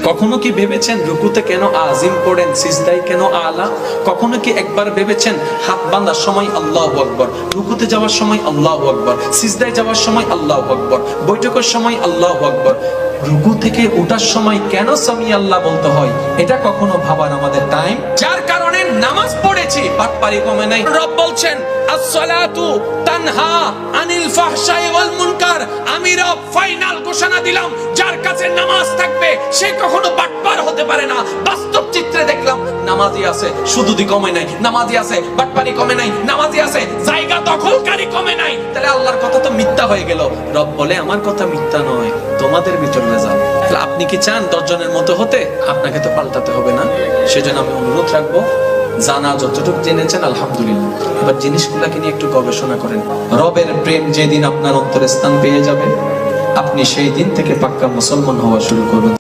কখনো কি ভেবেছেন রুকুতে কেন আজিম পড়েন, সিজদায় কেন আলা? কখনো কি একবার ভেবেছেন হাত বাঁধার সময় আল্লাহু আকবার, রুকুতে যাওয়ার সময় আল্লাহু আকবার, সিজদায় যাওয়ার সময় আল্লাহু আকবার, বৈঠকের সময় আল্লাহু আকবার, রুকু থেকে ওঠার সময় কেন সামি আল্লাহ বলতে হয়? এটা কখনো ভাবার আমাদের টাইম? যার কারণে নামাজ পড়েছি, পাটপারি কমে নাই। রব বলছেন as-salatu তানহা আনিল ফাহশাই ওয়াল মুনকার। আমি রব ফাইনাল ঘোষণা দিলাম, যার কাছে নামাজ থাকবে সে কখনো বাটপার হতে পারে না। বাস্তব চিত্রে দেখলাম নামাজি আছে, সুদুদি কমে নাই, নামাজি আছে, বাটপারি কমে নাই, নামাজি আছে, জায়গা দখলকারী কমে নাই। তাহলে আল্লাহর কথা তো মিথ্যা হয়ে গেল। রব বলে আমার কথা মিথ্যা নয়, তোমাদের ভিতর রেজাল্ট। তাহলে আপনি কি চান 10 জনের মতো হতে? আপনাকে তো পাল্টাতে হবে না। সেজন্য আমি অনুরোধ রাখবো, জানা যতটুকু জেনেছেন আলহামদুলিল্লাহ, এবার জিনিসগুলোকে নিয়ে একটু গবেষণা করেন। রবের প্রেম যেদিন আপনার অন্তরে স্থান পেয়ে যাবে, আপনি সেই দিন থেকে পাক্কা মুসলমান হওয়া শুরু করবেন।